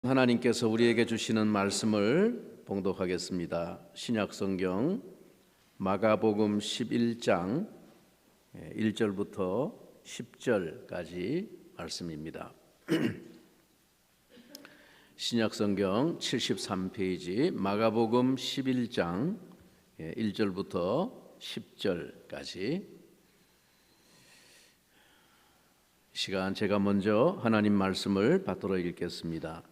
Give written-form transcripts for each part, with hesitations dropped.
하나님께서 우리에게 주시는 말씀을 봉독하겠습니다. 신약성경 마가복음 11장 1절부터 10절까지 말씀입니다. 신약성경 73페이지 마가복음 11장 1절부터 10절까지 시간 제가 먼저 하나님 말씀을 받들어 읽겠습니다.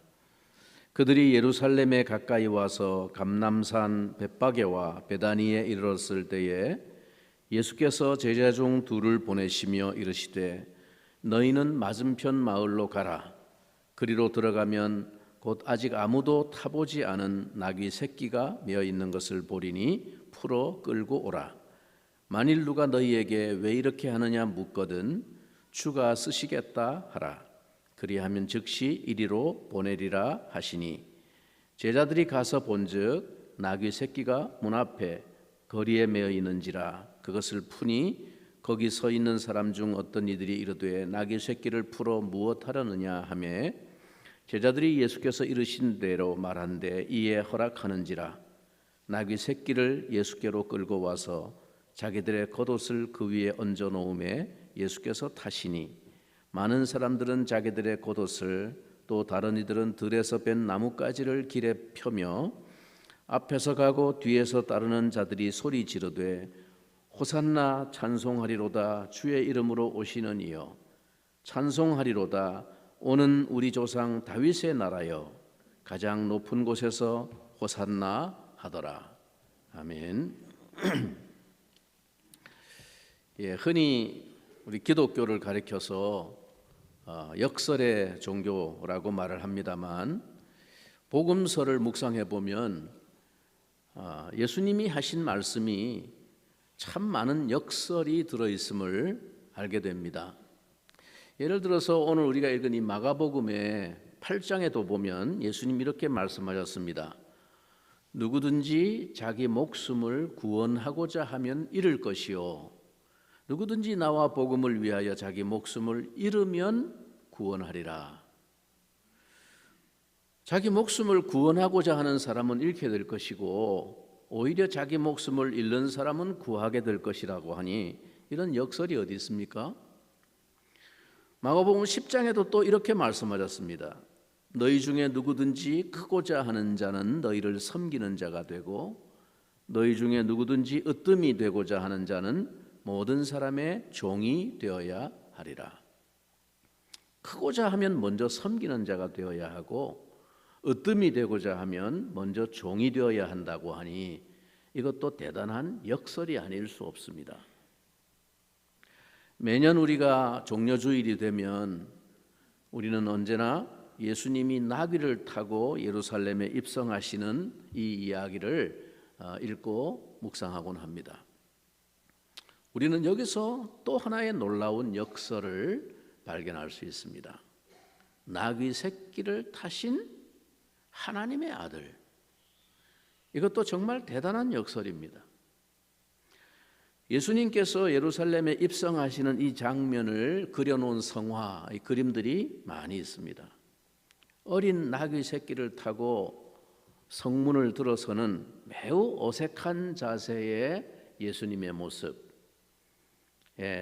그들이 예루살렘에 가까이 와서 감람산 벳바게와 베다니에 이르렀을 때에 예수께서 제자 중 둘을 보내시며 이르시되 너희는 맞은편 마을로 가라. 그리로 들어가면 곧 아직 아무도 타보지 않은 나귀 새끼가 메어 있는 것을 보리니 풀어 끌고 오라. 만일 누가 너희에게 왜 이렇게 하느냐 묻거든 주가 쓰시겠다 하라. 그리하면 즉시 이리로 보내리라 하시니 제자들이 가서 본즉 나귀 새끼가 문 앞에 거리에 메어 있는지라. 그것을 푸니 거기 서 있는 사람 중 어떤 이들이 이르되 나귀 새끼를 풀어 무엇하려느냐 하매 제자들이 예수께서 이르신 대로 말한데 이에 허락하는지라. 나귀 새끼를 예수께로 끌고 와서 자기들의 겉옷을 그 위에 얹어 놓음에 예수께서 타시니 많은 사람들은 자기들의 겉옷을 또 다른 이들은 들에서 뺀 나뭇가지를 길에 펴며 앞에서 가고 뒤에서 따르는 자들이 소리 지르되 호산나 찬송하리로다. 주의 이름으로 오시는 이여 찬송하리로다. 오는 우리 조상 다윗의 나라여 가장 높은 곳에서 호산나 하더라. 아멘. 흔히 우리 기독교를 가리켜서 역설의 종교라고 말을 합니다만 복음서를 묵상해 보면 예수님이 하신 말씀이 참 많은 역설이 들어있음을 알게 됩니다. 예를 들어서 오늘 우리가 읽은 이 마가복음의 8장에도 보면 예수님이 이렇게 말씀하셨습니다. 누구든지 자기 목숨을 구원하고자 하면 잃을 것이요 누구든지 나와 복음을 위하여 자기 목숨을 잃으면 구원하리라. 자기 목숨을 구원하고자 하는 사람은 잃게 될 것이고 오히려 자기 목숨을 잃는 사람은 구하게 될 것이라고 하니 이런 역설이 어디 있습니까? 마가복음 10장에도 또 이렇게 말씀하셨습니다. 너희 중에 누구든지 크고자 하는 자는 너희를 섬기는 자가 되고 너희 중에 누구든지 으뜸이 되고자 하는 자는 모든 사람의 종이 되어야 하리라. 크고자 하면 먼저 섬기는 자가 되어야 하고 으뜸이 되고자 하면 먼저 종이 되어야 한다고 하니 이것도 대단한 역설이 아닐 수 없습니다. 매년 우리가 종려주일이 되면 우리는 언제나 예수님이 나귀를 타고 예루살렘에 입성하시는 이 이야기를 읽고 묵상하곤 합니다. 우리는 여기서 또 하나의 놀라운 역설을 발견할 수 있습니다. 나귀 새끼를 타신 하나님의 아들. 이것도 정말 대단한 역설입니다. 예수님께서 예루살렘에 입성하시는 이 장면을 그려놓은 성화, 이 그림들이 많이 있습니다. 어린 나귀 새끼를 타고 성문을 들어서는 매우 어색한 자세의 예수님의 모습.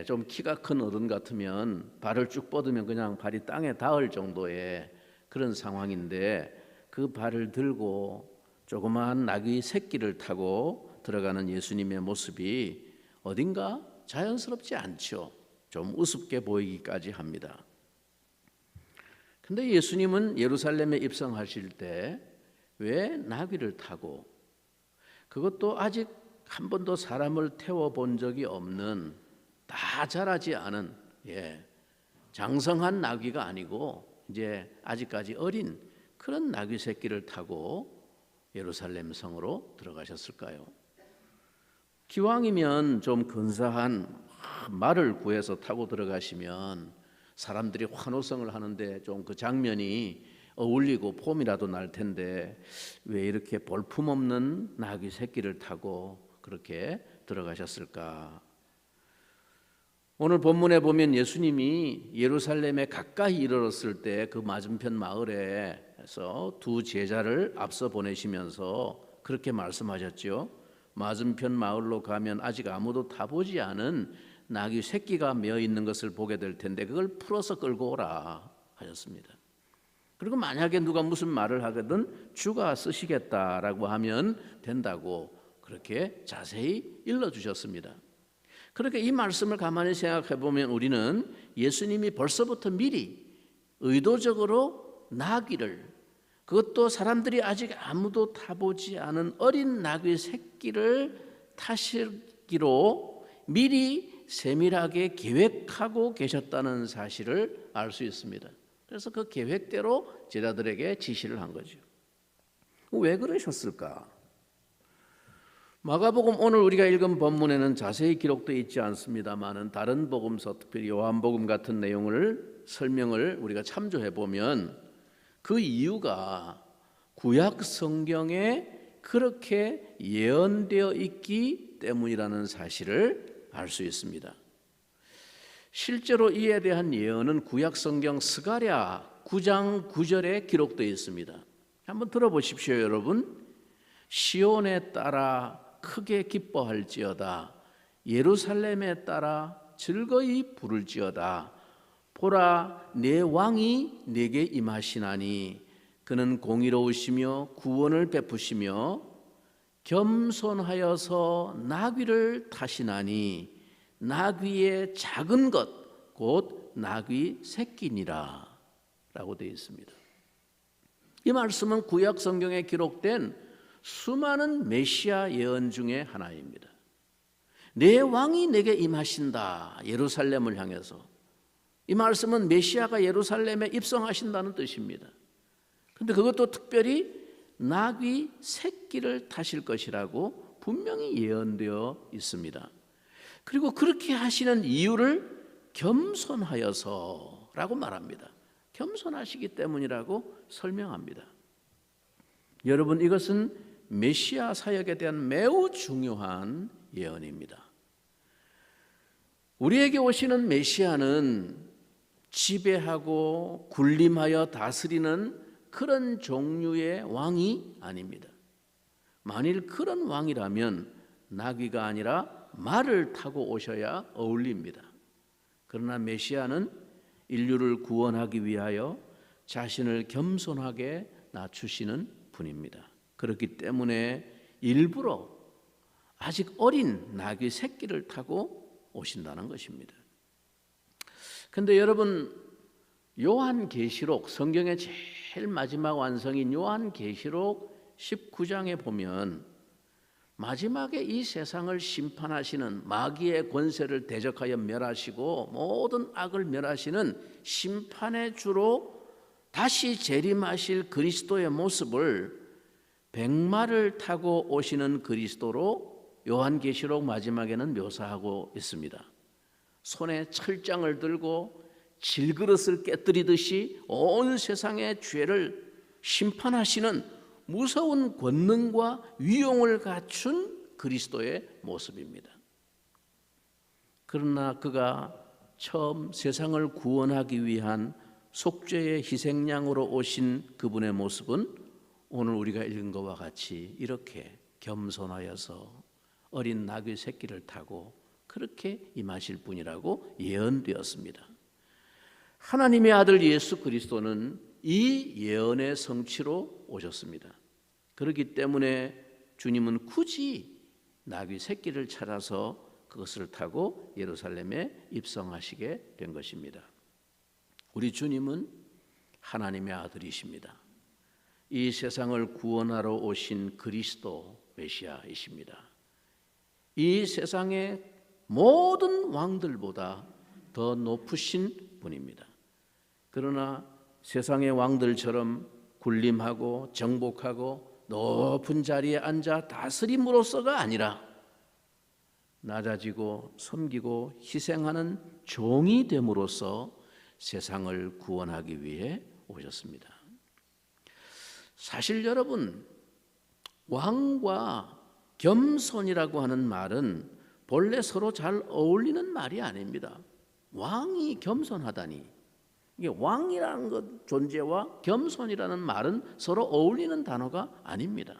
좀 키가 큰 어른 같으면 발을 쭉 뻗으면 그냥 발이 땅에 닿을 정도의 그런 상황인데 그 발을 들고 조그마한 나귀 새끼를 타고 들어가는 예수님의 모습이 어딘가 자연스럽지 않죠. 좀 우습게 보이기까지 합니다. 근데 예수님은 예루살렘에 입성하실 때 왜 나귀를 타고 그것도 아직 한 번도 사람을 태워본 적이 없는 다 자라지 않은 장성한 나귀가 아니고 이제 아직까지 어린 그런 나귀 새끼를 타고 예루살렘 성으로 들어가셨을까요? 기왕이면 좀 근사한 말을 구해서 타고 들어가시면 사람들이 환호성을 하는데 좀 그 장면이 어울리고 폼이라도 날 텐데 왜 이렇게 볼품없는 나귀 새끼를 타고 그렇게 들어가셨을까? 오늘 본문에 보면 예수님이 예루살렘에 가까이 이르렀을 때 그 맞은편 마을에 그래서 두 제자를 앞서 보내시면서 그렇게 말씀하셨죠. 맞은편 마을로 가면 아직 아무도 타보지 않은 나귀 새끼가 메어 있는 것을 보게 될 텐데 그걸 풀어서 끌고 오라 하셨습니다. 그리고 만약에 누가 무슨 말을 하거든 주가 쓰시겠다라고 하면 된다고 그렇게 자세히 일러주셨습니다. 그러니까 이 말씀을 가만히 생각해 보면 우리는 예수님이 벌써부터 미리 의도적으로 나귀를, 그것도 사람들이 아직 아무도 타보지 않은 어린 나귀 새끼를 타시기로 미리 세밀하게 계획하고 계셨다는 사실을 알 수 있습니다. 그래서 그 계획대로 제자들에게 지시를 한 거죠. 왜 그러셨을까? 마가복음 오늘 우리가 읽은 본문에는 자세히 기록되어 있지 않습니다만은 다른 복음서, 특별히 요한복음 같은 내용을 설명을 우리가 참조해 보면 그 이유가 구약 성경에 그렇게 예언되어 있기 때문이라는 사실을 알 수 있습니다. 실제로 이에 대한 예언은 구약 성경 스가랴 9장 9절에 기록되어 있습니다. 한번 들어보십시오, 여러분. 시온에 따라 크게 기뻐할지어다. 예루살렘에 따라 즐거이 부를지어다. 보라, 내 왕이 내게 임하시나니 그는 공의로우시며 구원을 베푸시며 겸손하여서 나귀를 타시나니 나귀의 작은 것 곧 나귀 새끼니라 라고 되어 있습니다. 이 말씀은 구약 성경에 기록된 수많은 메시아 예언 중에 하나입니다. 내 왕이 내게 임하신다. 예루살렘을 향해서. 이 말씀은 메시아가 예루살렘에 입성하신다는 뜻입니다. 그런데 그것도 특별히 나귀 새끼를 타실 것이라고 분명히 예언되어 있습니다. 그리고 그렇게 하시는 이유를 겸손하여서라고 말합니다. 겸손하시기 때문이라고 설명합니다. 여러분, 이것은 메시아 사역에 대한 매우 중요한 예언입니다. 우리에게 오시는 메시아는 지배하고 군림하여 다스리는 그런 종류의 왕이 아닙니다. 만일 그런 왕이라면 나귀가 아니라 말을 타고 오셔야 어울립니다. 그러나 메시아는 인류를 구원하기 위하여 자신을 겸손하게 낮추시는 분입니다. 그렇기 때문에 일부러 아직 어린 나귀 새끼를 타고 오신다는 것입니다. 그런데 여러분, 요한계시록, 성경의 제일 마지막 완성인 요한계시록 19장에 보면 마지막에 이 세상을 심판하시는 마귀의 권세를 대적하여 멸하시고 모든 악을 멸하시는 심판의 주로 다시 재림하실 그리스도의 모습을 백마를 타고 오시는 그리스도로 요한계시록 마지막에는 묘사하고 있습니다. 손에 철장을 들고 질그릇을 깨뜨리듯이 온 세상의 죄를 심판하시는 무서운 권능과 위용을 갖춘 그리스도의 모습입니다. 그러나 그가 처음 세상을 구원하기 위한 속죄의 희생양으로 오신 그분의 모습은 오늘 우리가 읽은 것과 같이 이렇게 겸손하여서 어린 나귀 새끼를 타고 그렇게 임하실 분이라고 예언되었습니다. 하나님의 아들 예수 그리스도는 이 예언의 성취로 오셨습니다. 그렇기 때문에 주님은 굳이 나귀 새끼를 찾아서 그것을 타고 예루살렘에 입성하시게 된 것입니다. 우리 주님은 하나님의 아들이십니다. 이 세상을 구원하러 오신 그리스도 메시아이십니다. 이 세상의 모든 왕들보다 더 높으신 분입니다. 그러나 세상의 왕들처럼 군림하고 정복하고 높은 자리에 앉아 다스림으로서가 아니라 낮아지고 섬기고 희생하는 종이 됨으로써 세상을 구원하기 위해 오셨습니다. 사실 여러분, 왕과 겸손이라고 하는 말은 본래 서로 잘 어울리는 말이 아닙니다. 왕이 겸손하다니, 이게 왕이라는 것 존재와 겸손이라는 말은 서로 어울리는 단어가 아닙니다.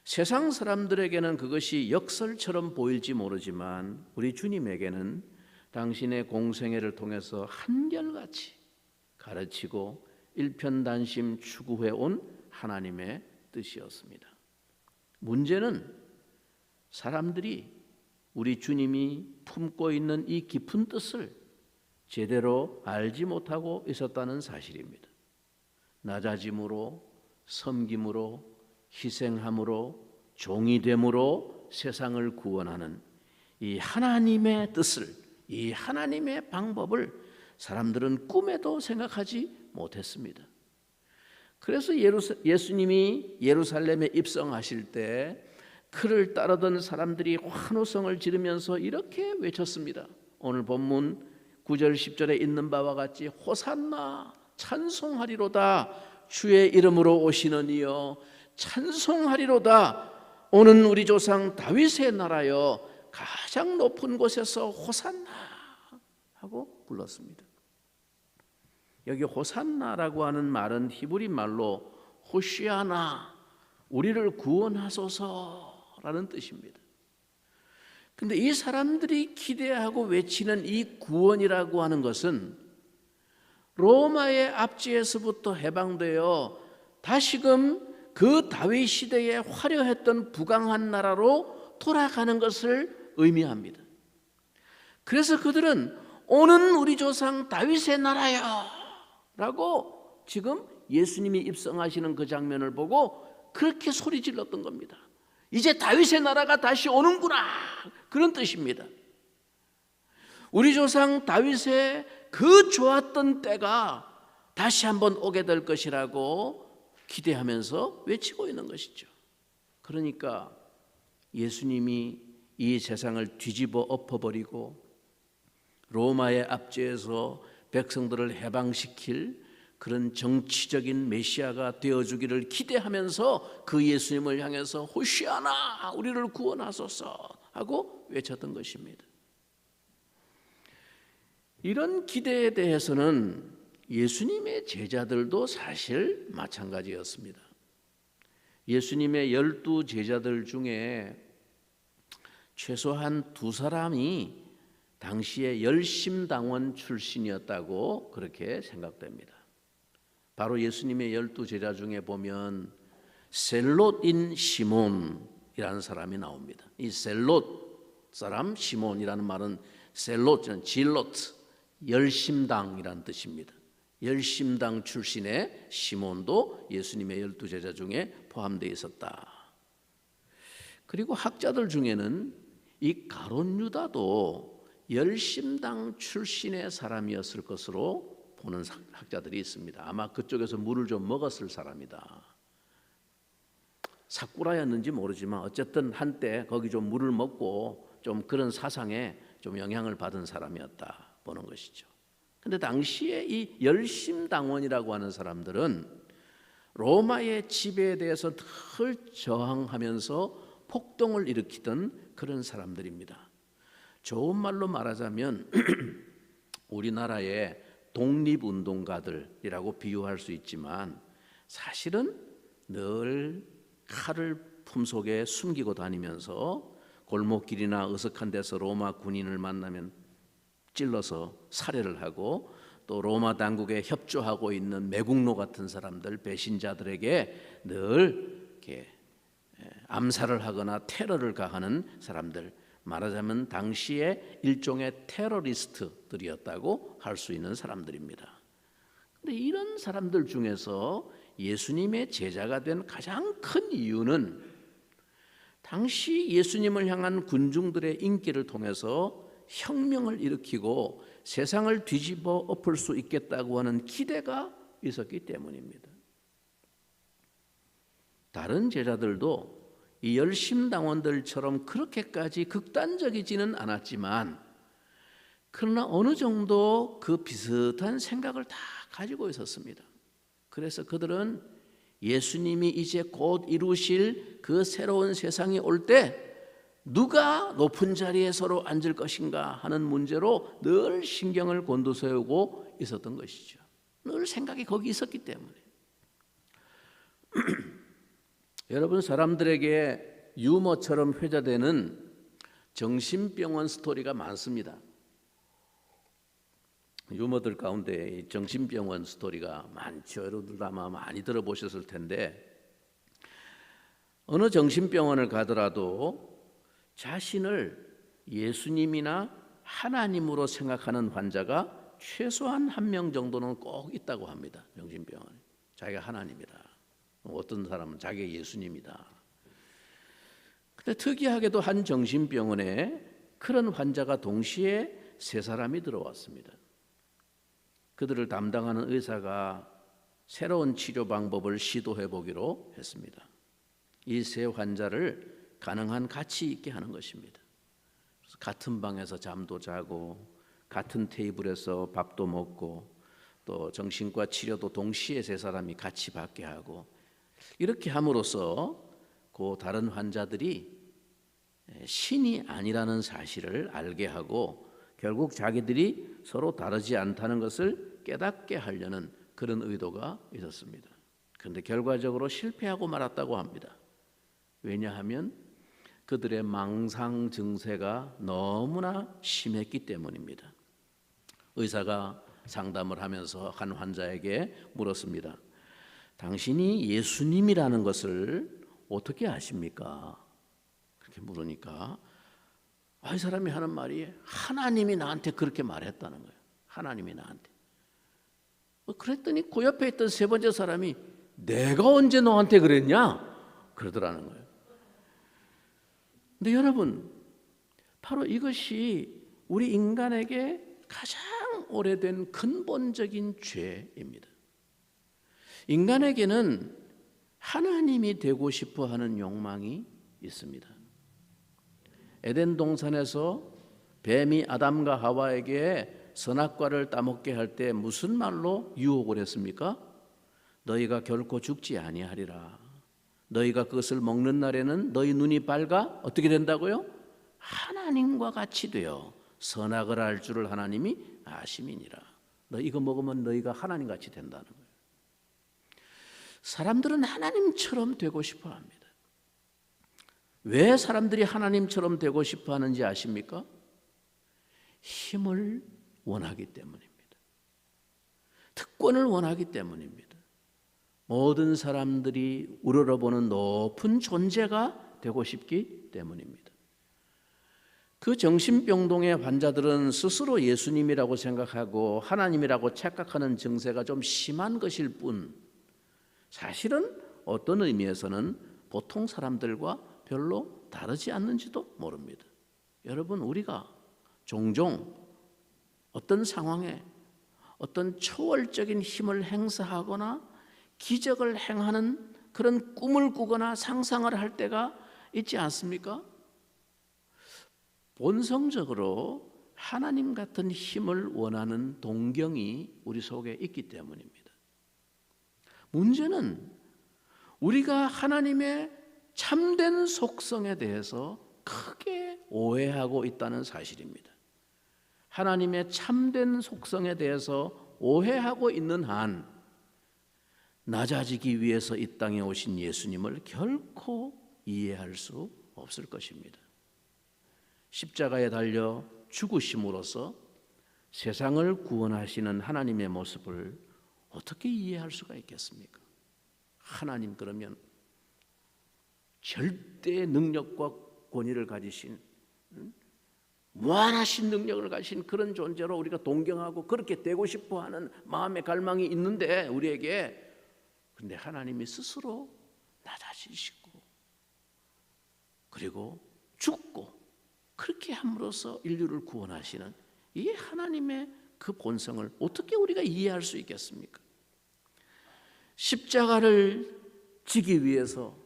세상 사람들에게는 그것이 역설처럼 보일지 모르지만 우리 주님에게는 당신의 공생애를 통해서 한결같이 가르치고 일편단심 추구해 온 하나님의 뜻이었습니다. 문제는 사람들이 우리 주님이 품고 있는 이 깊은 뜻을 제대로 알지 못하고 있었다는 사실입니다. 낮아짐으로, 섬김으로, 희생함으로, 종이됨으로 세상을 구원하는 이 하나님의 뜻을, 이 하나님의 방법을 사람들은 꿈에도 생각하지 못했습니다. 그래서 예수님이 예루살렘에 입성하실 때 그를 따르던 사람들이 환호성을 지르면서 이렇게 외쳤습니다. 오늘 본문 9절 10절에 있는 바와 같이 호산나 찬송하리로다 주의 이름으로 오시는 이여 찬송하리로다 오는 우리 조상 다윗의 나라여 가장 높은 곳에서 호산나 하고 불렀습니다. 여기 호산나라고 하는 말은 히브리 말로 호시아나 우리를 구원하소서라는 뜻입니다. 근데 이 사람들이 기대하고 외치는 이 구원이라고 하는 것은 로마의 압제에서부터 해방되어 다시금 그 다윗 시대에 화려했던 부강한 나라로 돌아가는 것을 의미합니다. 그래서 그들은 오는 우리 조상 다윗의 나라야 라고 지금 예수님이 입성하시는 그 장면을 보고 그렇게 소리 질렀던 겁니다. 이제 다윗의 나라가 다시 오는구나 그런 뜻입니다. 우리 조상 다윗의 그 좋았던 때가 다시 한번 오게 될 것이라고 기대하면서 외치고 있는 것이죠. 그러니까 예수님이 이 세상을 뒤집어 엎어버리고 로마의 압제에서 백성들을 해방시킬 그런 정치적인 메시아가 되어주기를 기대하면서 그 예수님을 향해서 호시아나 우리를 구원하소서 하고 외쳤던 것입니다. 이런 기대에 대해서는 예수님의 제자들도 사실 마찬가지였습니다. 예수님의 12 제자들 중에 최소한 2사람이 당시에 열심당원 출신이었다고 그렇게 생각됩니다. 바로 예수님의 12 제자 중에 보면 셀롯인 시몬이라는 사람이 나옵니다. 이 셀롯 사람 시몬이라는 말은 셀롯, 질롯, 열심당이라는 뜻입니다. 열심당 출신의 시몬도 예수님의 12 제자 중에 포함되어 있었다. 그리고 학자들 중에는 이 가룟 유다도 열심당 출신의 사람이었을 것으로 보는 학자들이 있습니다. 아마 그쪽에서 물을 좀 먹었을 사람이다. 사꾸라였는지 모르지만 어쨌든 한때 거기 좀 물을 먹고 좀 그런 사상에 좀 영향을 받은 사람이었다 보는 것이죠. 근데 당시에 이 열심당원이라고 하는 사람들은 로마의 지배에 대해서 늘 저항하면서 폭동을 일으키던 그런 사람들입니다. 좋은 말로 말하자면 우리나라의 독립운동가들이라고 비유할 수 있지만 사실은 늘 칼을 품속에 숨기고 다니면서 골목길이나 어석한 데서 로마 군인을 만나면 찔러서 살해를 하고 또 로마 당국에 협조하고 있는 매국노 같은 사람들, 배신자들에게 늘 이렇게 암살을 하거나 테러를 가하는 사람들, 말하자면 당시의 일종의 테러리스트들이었다고 할 수 있는 사람들입니다. 그런데 이런 사람들 중에서 예수님의 제자가 된 가장 큰 이유는 당시 예수님을 향한 군중들의 인기를 통해서 혁명을 일으키고 세상을 뒤집어 엎을 수 있겠다고 하는 기대가 있었기 때문입니다. 다른 제자들도 이 열심당원들처럼 그렇게까지 극단적이지는 않았지만 그러나 어느 정도 그 비슷한 생각을 다 가지고 있었습니다. 그래서 그들은 예수님이 이제 곧 이루실 그 새로운 세상이 올 때 누가 높은 자리에 서로 앉을 것인가 하는 문제로 늘 신경을 곤두세우고 있었던 것이죠. 늘 생각이 거기 있었기 때문에. 여러분, 사람들에게 유머처럼 회자되는 정신병원 스토리가 많습니다. 유머들 가운데 정신병원 스토리가 많죠. 여러분들 아마 많이 들어보셨을 텐데, 어느 정신병원을 가더라도 자신을 예수님이나 하나님으로 생각하는 환자가 최소한 한 명 정도는 꼭 있다고 합니다. 정신병원에. 자기가 하나님이다. 어떤 사람은 자기가 예수님이다. 근데 특이하게도 한 정신병원에 그런 환자가 동시에 세 사람이 들어왔습니다. 그들을 담당하는 의사가 새로운 치료 방법을 시도해 보기로 했습니다. 이 세 환자를 가능한 가치 있게 하는 것입니다. 그래서 같은 방에서 잠도 자고 같은 테이블에서 밥도 먹고 또 정신과 치료도 동시에 세 사람이 같이 받게 하고, 이렇게 함으로써 그 다른 환자들이 신이 아니라는 사실을 알게 하고 결국 자기들이 서로 다르지 않다는 것을 깨닫게 하려는 그런 의도가 있었습니다. 그런데 결과적으로 실패하고 말았다고 합니다. 왜냐하면 그들의 망상 증세가 너무나 심했기 때문입니다. 의사가 상담을 하면서 한 환자에게 물었습니다. 당신이 예수님이라는 것을 어떻게 아십니까? 그렇게 물으니까 이 사람이 하는 말이 하나님이 나한테 그렇게 말했다는 거예요. 하나님이 나한테. 그랬더니 그 옆에 있던 세 번째 사람이 내가 언제 너한테 그랬냐? 그러더라는 거예요. 근데 여러분, 바로 이것이 우리 인간에게 가장 오래된 근본적인 죄입니다. 인간에게는 하나님이 되고 싶어 하는 욕망이 있습니다. 에덴 동산에서 뱀이 아담과 하와에게 선악과를 따먹게 할 때 무슨 말로 유혹을 했습니까? 너희가 결코 죽지 아니하리라. 너희가 그것을 먹는 날에는 너희 눈이 밝아 어떻게 된다고요? 하나님과 같이 되어 선악을 알 줄을 하나님이 아심이니라. 너 이거 먹으면 너희가 하나님 같이 된다는 거예요. 사람들은 하나님처럼 되고 싶어 합니다. 왜 사람들이 하나님처럼 되고 싶어 하는지 아십니까? 힘을 원하기 때문입니다. 특권을 원하기 때문입니다. 모든 사람들이 우러러보는 높은 존재가 되고 싶기 때문입니다. 그 정신병동의 환자들은 스스로 예수님이라고 생각하고 하나님이라고 착각하는 증세가 좀 심한 것일 뿐, 사실은 어떤 의미에서는 보통 사람들과 별로 다르지 않는지도 모릅니다. 여러분, 우리가 종종 어떤 상황에 어떤 초월적인 힘을 행사하거나 기적을 행하는 그런 꿈을 꾸거나 상상을 할 때가 있지 않습니까? 본성적으로 하나님 같은 힘을 원하는 동경이 우리 속에 있기 때문입니다. 문제는 우리가 하나님의 참된 속성에 대해서 크게 오해하고 있다는 사실입니다. 하나님의 참된 속성에 대해서 오해하고 있는 한 낮아지기 위해서 이 땅에 오신 예수님을 결코 이해할 수 없을 것입니다. 십자가에 달려 죽으심으로써 세상을 구원하시는 하나님의 모습을 어떻게 이해할 수가 있겠습니까? 하나님 그러면 절대 능력과 권위를 가지신, 무한하신 능력을 가진 그런 존재로 우리가 동경하고 그렇게 되고 싶어하는 마음의 갈망이 있는데 우리에게, 그런데 하나님이 스스로 낮아지시고 그리고 죽고 그렇게 함으로써 인류를 구원하시는 이 하나님의 그 본성을 어떻게 우리가 이해할 수 있겠습니까? 십자가를 지기 위해서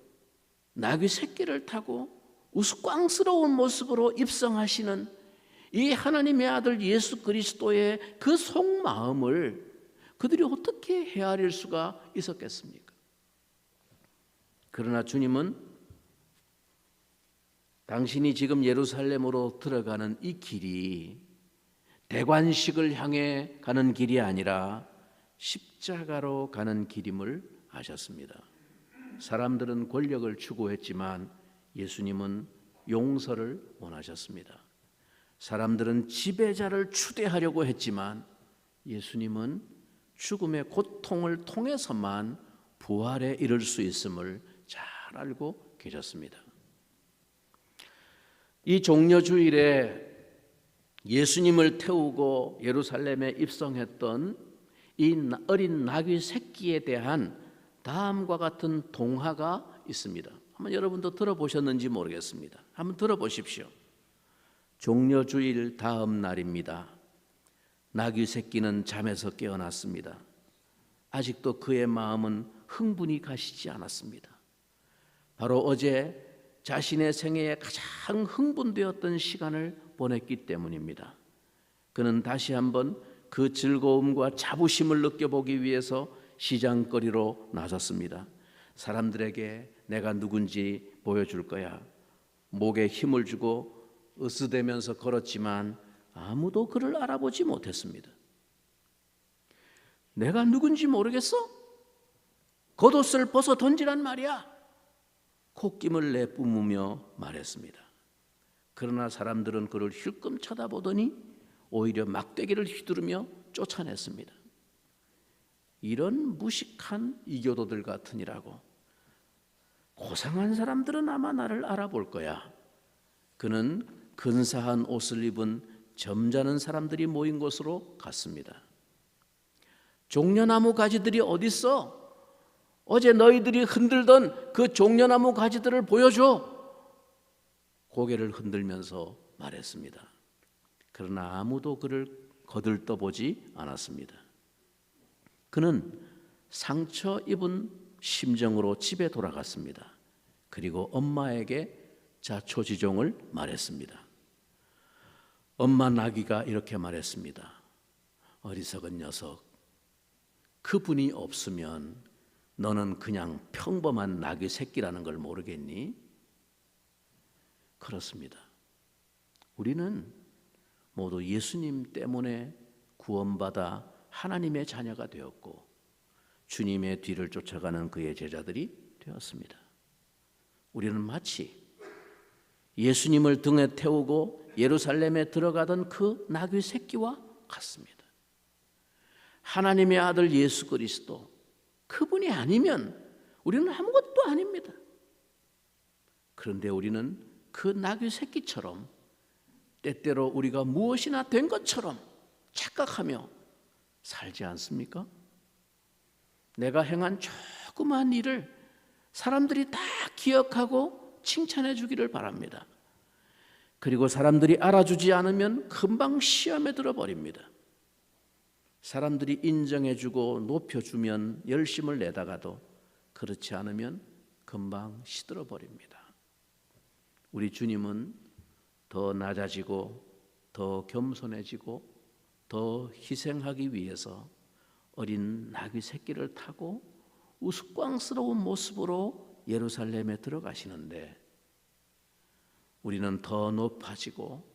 나귀 새끼를 타고 우스꽝스러운 모습으로 입성하시는 이 하나님의 아들 예수 그리스도의 그 속마음을 그들이 어떻게 헤아릴 수가 있었겠습니까? 그러나 주님은 당신이 지금 예루살렘으로 들어가는 이 길이 대관식을 향해 가는 길이 아니라 십자가로 가는 길임을 아셨습니다. 사람들은 권력을 추구했지만 예수님은 용서를 원하셨습니다. 사람들은 지배자를 추대하려고 했지만 예수님은 죽음의 고통을 통해서만 부활에 이를 수 있음을 잘 알고 계셨습니다. 이 종려주일에 예수님을 태우고 예루살렘에 입성했던 이 어린 나귀 새끼에 대한 다음과 같은 동화가 있습니다. 한번 여러분도 들어보셨는지 모르겠습니다. 한번 들어보십시오. 종려주일 다음 날입니다. 나귀 새끼는 잠에서 깨어났습니다. 아직도 그의 마음은 흥분이 가시지 않았습니다. 바로 어제 자신의 생애에 가장 흥분되었던 시간을 보냈기 때문입니다. 그는 다시 한번 그 즐거움과 자부심을 느껴보기 위해서 시장거리로 나섰습니다. 사람들에게 내가 누군지 보여줄 거야. 목에 힘을 주고 으스대면서 걸었지만 아무도 그를 알아보지 못했습니다. 내가 누군지 모르겠어? 겉옷을 벗어 던지란 말이야. 콧김을 내뿜으며 말했습니다. 그러나 사람들은 그를 힐끔 쳐다보더니 오히려 막대기를 휘두르며 쫓아냈습니다. 이런 무식한 이교도들 같으니라고. 고상한 사람들은 아마 나를 알아볼 거야. 그는 근사한 옷을 입은 점잖은 사람들이 모인 곳으로 갔습니다. 종려나무 가지들이 어디 있어? 어제 너희들이 흔들던 그 종려나무 가지들을 보여줘. 고개를 흔들면서 말했습니다. 그러나 아무도 그를 거들떠보지 않았습니다. 그는 상처 입은 심정으로 집에 돌아갔습니다. 그리고 엄마에게 자초지종을 말했습니다. 엄마 나귀가 이렇게 말했습니다. 어리석은 녀석, 그분이 없으면 너는 그냥 평범한 나귀 새끼라는 걸 모르겠니? 그렇습니다. 우리는 모두 예수님 때문에 구원받아 하나님의 자녀가 되었고 주님의 뒤를 쫓아가는 그의 제자들이 되었습니다. 우리는 마치 예수님을 등에 태우고 예루살렘에 들어가던 그 나귀 새끼와 같습니다. 하나님의 아들 예수 그리스도, 그분이 아니면 우리는 아무것도 아닙니다. 그런데 우리는 그 나귀 새끼처럼 때때로 우리가 무엇이나 된 것처럼 착각하며 살지 않습니까? 내가 행한 조그만 일을 사람들이 다 기억하고 칭찬해 주기를 바랍니다. 그리고 사람들이 알아주지 않으면 금방 시험에 들어버립니다. 사람들이 인정해주고 높여주면 열심을 내다가도 그렇지 않으면 금방 시들어버립니다. 우리 주님은 더 낮아지고 더 겸손해지고 더 희생하기 위해서 어린 나귀 새끼를 타고 우스꽝스러운 모습으로 예루살렘에 들어가시는데 우리는 더 높아지고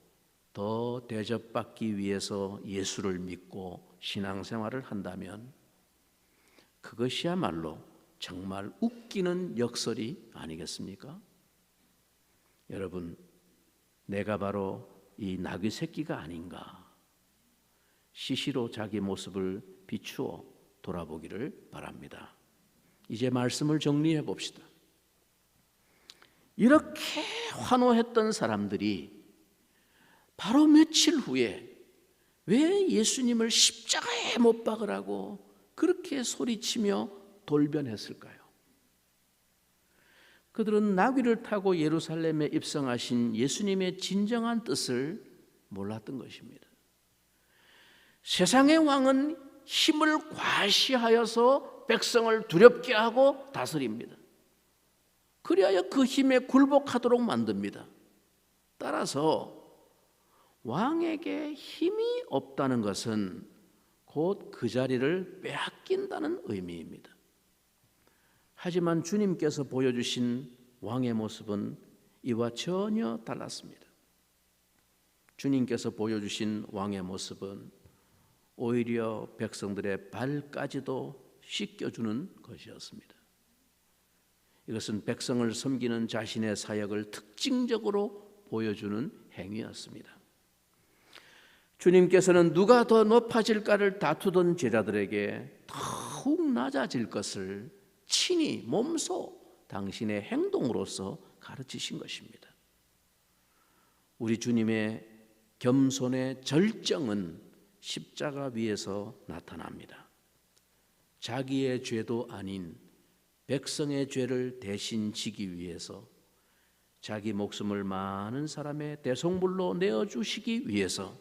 더 대접받기 위해서 예수를 믿고 신앙생활을 한다면 그것이야말로 정말 웃기는 역설이 아니겠습니까? 여러분, 내가 바로 이 나귀 새끼가 아닌가? 시시로 자기 모습을 비추어 돌아보기를 바랍니다. 이제 말씀을 정리해 봅시다. 이렇게 환호했던 사람들이 바로 며칠 후에 왜 예수님을 십자가에 못 박으라고 그렇게 소리치며 돌변했을까요? 그들은 나귀를 타고 예루살렘에 입성하신 예수님의 진정한 뜻을 몰랐던 것입니다. 세상의 왕은 힘을 과시하여서 백성을 두렵게 하고 다스립니다. 그리하여 그 힘에 굴복하도록 만듭니다. 따라서 왕에게 힘이 없다는 것은 곧 그 자리를 빼앗긴다는 의미입니다. 하지만 주님께서 보여주신 왕의 모습은 이와 전혀 달랐습니다. 주님께서 보여주신 왕의 모습은 오히려 백성들의 발까지도 씻겨주는 것이었습니다. 이것은 백성을 섬기는 자신의 사역을 특징적으로 보여주는 행위였습니다. 주님께서는 누가 더 높아질까를 다투던 제자들에게 더욱 낮아질 것을 친히 몸소 당신의 행동으로서 가르치신 것입니다. 우리 주님의 겸손의 절정은 십자가 위에서 나타납니다. 자기의 죄도 아닌 백성의 죄를 대신 지기 위해서, 자기 목숨을 많은 사람의 대속물로 내어주시기 위해서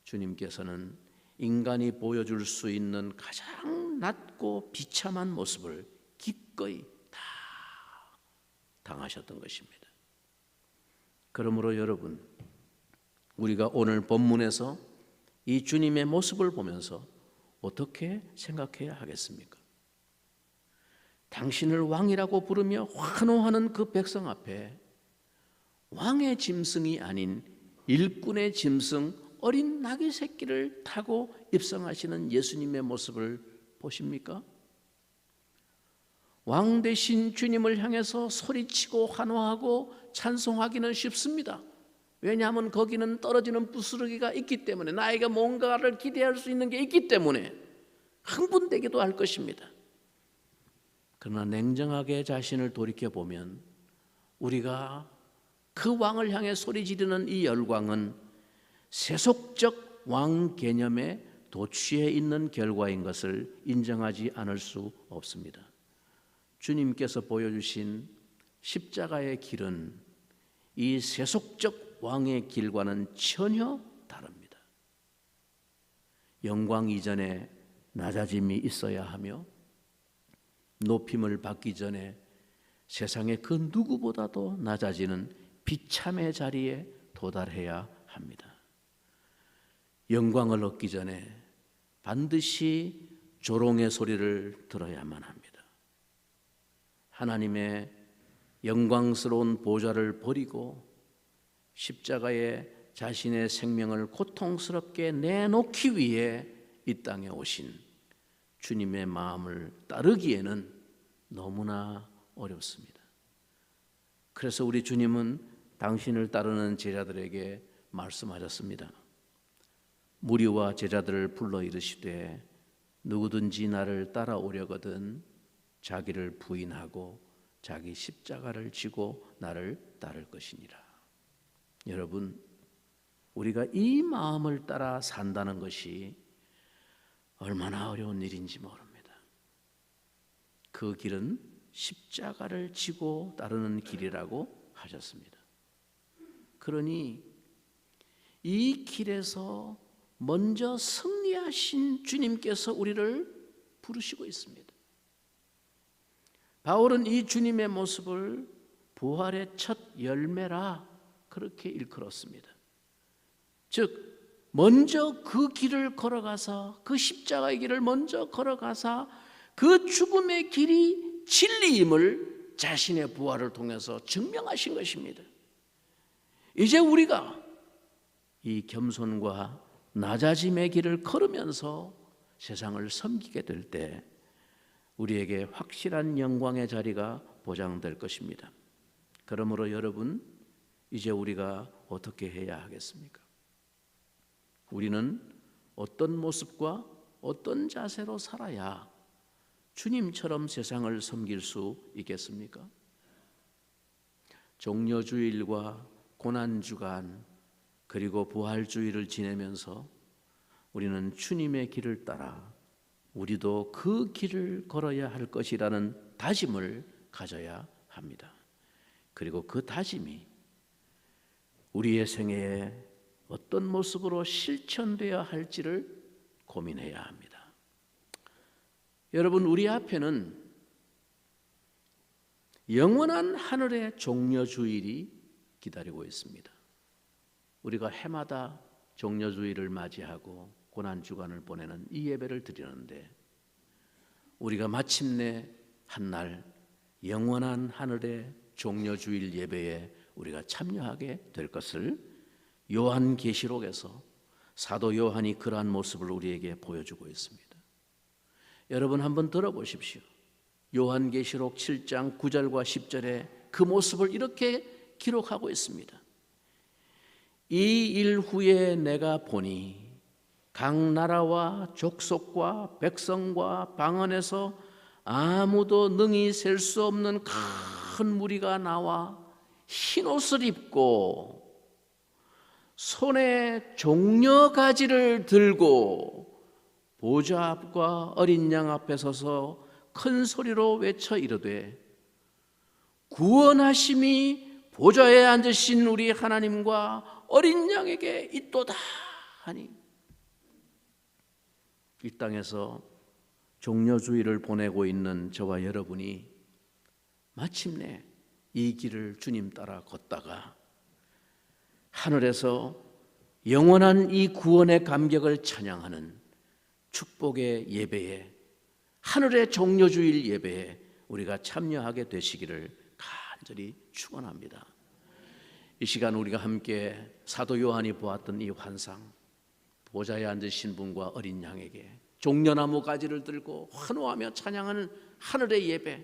주님께서는 인간이 보여줄 수 있는 가장 낮고 비참한 모습을 기꺼이 다 당하셨던 것입니다. 그러므로 여러분, 우리가 오늘 본문에서 이 주님의 모습을 보면서 어떻게 생각해야 하겠습니까? 당신을 왕이라고 부르며 환호하는 그 백성 앞에 왕의 짐승이 아닌 일꾼의 짐승 어린 나귀 새끼를 타고 입성하시는 예수님의 모습을 보십니까? 왕 대신 주님을 향해서 소리치고 환호하고 찬송하기는 쉽습니다. 왜냐하면 거기는 떨어지는 부스러기가 있기 때문에, 나에게 뭔가를 기대할 수 있는 게 있기 때문에 흥분되기도 할 것입니다. 그러나 냉정하게 자신을 돌이켜보면 우리가 그 왕을 향해 소리 지르는 이 열광은 세속적 왕 개념에 도취해 있는 결과인 것을 인정하지 않을 수 없습니다. 주님께서 보여주신 십자가의 길은 이 세속적 왕의 길과는 전혀 다릅니다. 영광 이전에 낮아짐이 있어야 하며 높임을 받기 전에 세상의 그 누구보다도 낮아지는 비참의 자리에 도달해야 합니다. 영광을 얻기 전에 반드시 조롱의 소리를 들어야만 합니다. 하나님의 영광스러운 보좌를 버리고 십자가에 자신의 생명을 고통스럽게 내놓기 위해 이 땅에 오신 주님의 마음을 따르기에는 너무나 어렵습니다. 그래서 우리 주님은 당신을 따르는 제자들에게 말씀하셨습니다. 무리와 제자들을 불러 이르시되 누구든지 나를 따라오려거든 자기를 부인하고 자기 십자가를 지고 나를 따를 것이니라. 여러분, 우리가 이 마음을 따라 산다는 것이 얼마나 어려운 일인지 모릅니다. 그 길은 십자가를 지고 따르는 길이라고 하셨습니다. 그러니 이 길에서 먼저 승리하신 주님께서 우리를 부르시고 있습니다. 바울은 이 주님의 모습을 부활의 첫 열매라 그렇게 일컬었습니다. 즉 먼저 그 길을 걸어가서, 그 십자가의 길을 먼저 걸어가서 그 죽음의 길이 진리임을 자신의 부활을 통해서 증명하신 것입니다. 이제 우리가 이 겸손과 낮아짐의 길을 걸으면서 세상을 섬기게 될 때 우리에게 확실한 영광의 자리가 보장될 것입니다. 그러므로 여러분, 이제 우리가 어떻게 해야 하겠습니까? 우리는 어떤 모습과 어떤 자세로 살아야 주님처럼 세상을 섬길 수 있겠습니까? 종려주일과 고난주간 그리고 부활주의를 지내면서 우리는 주님의 길을 따라 우리도 그 길을 걸어야 할 것이라는 다짐을 가져야 합니다. 그리고 그 다짐이 우리의 생애에 어떤 모습으로 실천되어야 할지를 고민해야 합니다. 여러분, 우리 앞에는 영원한 하늘의 종려주일이 기다리고 있습니다. 우리가 해마다 종려주일을 맞이하고 고난주간을 보내는 이 예배를 드리는데 우리가 마침내 한날 영원한 하늘의 종려주일 예배에 우리가 참여하게 될 것을 요한계시록에서 사도 요한이 그러한 모습을 우리에게 보여주고 있습니다. 여러분 한번 들어보십시오. 요한계시록 7장 9절과 10절에 그 모습을 이렇게 기록하고 있습니다. 이 일 후에 내가 보니 각 나라와 족속과 백성과 방언에서 아무도 능히 셀 수 없는 큰 무리가 나와 흰옷을 입고 손에 종려가지를 들고 보좌 앞과 어린 양 앞에 서서 큰 소리로 외쳐 이르되 구원하심이 보좌에 앉으신 우리 하나님과 어린 양에게 있도다 하니, 이 땅에서 종려주의를 보내고 있는 저와 여러분이 마침내 이 길을 주님 따라 걷다가 하늘에서 영원한 이 구원의 감격을 찬양하는 축복의 예배에, 하늘의 종려주일 예배에 우리가 참여하게 되시기를 간절히 축원합니다. 이 시간 우리가 함께 사도 요한이 보았던 이 환상, 보좌에 앉으신 분과 어린 양에게 종려나무 가지를 들고 환호하며 찬양하는 하늘의 예배,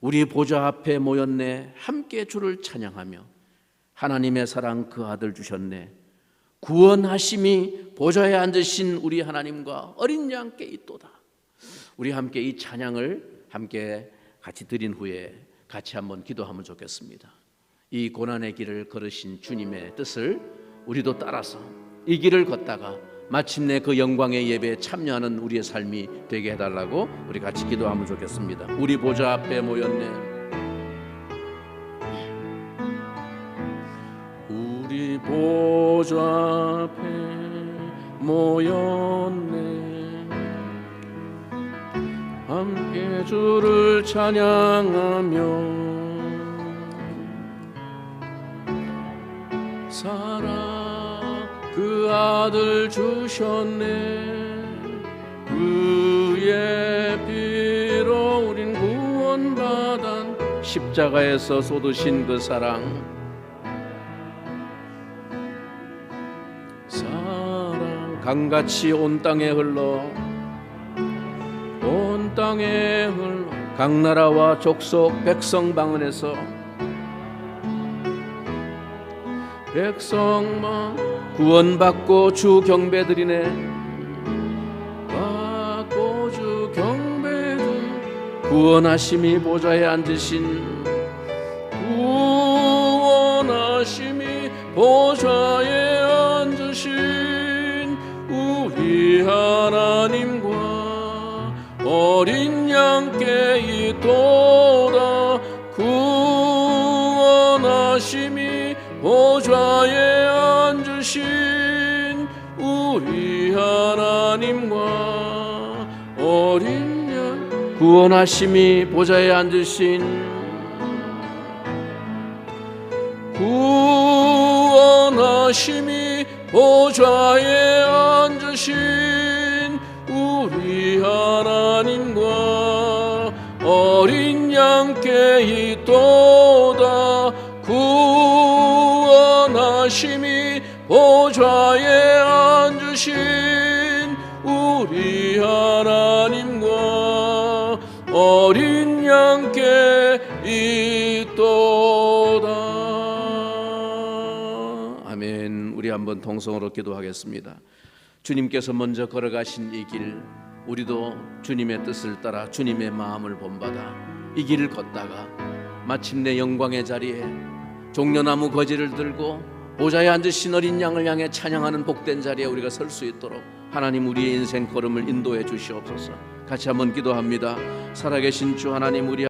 우리 보좌 앞에 모였네, 함께 주를 찬양하며 하나님의 사랑 그 아들 주셨네, 구원하심이 보좌에 앉으신 우리 하나님과 어린 양께 있도다. 우리 함께 이 찬양을 함께 같이 드린 후에 같이 한번 기도하면 좋겠습니다. 이 고난의 길을 걸으신 주님의 뜻을 우리도 따라서 이 길을 걷다가 마침내 그 영광의 예배에 참여하는 우리의 삶이 되게 해달라고 우리 같이 기도하면 좋겠습니다. 우리 보좌 앞에 모였네, 우리 보좌 앞에 모였네, 함께 주를 찬양하며 사랑 그 아들 주셨네, 그의 피로 우린 구원받은, 십자가에서 쏟으신 그 사랑 강같이 온 땅에 흘러, 온 땅에 흘러 각 나라와 족속 백성 방언에서 백성만 구원받고 주 경배드리네, 받고 주 경배드, 구원하심이 보좌에 앉으신, 구원하심이 보좌에 앉으신 우리 하나님과 어린 양께 있도다. 구원하심이 보좌에 앉으신 우리 하나님과 어린 양, 구원하심이 보좌에 앉으신, 구원하심이 보좌에 앉으신 우리 하나님과 어린 양께 있도다. 구원하심이 보좌에 앉으신 우리 하나님과 어린 양께 있도다. 아멘. 우리 한번 통성으로 기도하겠습니다. 주님께서 먼저 걸어가신 이 길, 우리도 주님의 뜻을 따라 주님의 마음을 본받아 이 길을 걷다가 마침내 영광의 자리에 종려나무 거지를 들고 보좌에 앉으신 어린 양을 향해 찬양하는 복된 자리에 우리가 설 수 있도록 하나님 우리의 인생 걸음을 인도해 주시옵소서. 같이 한번 기도합니다. 살아계신 주 하나님, 우리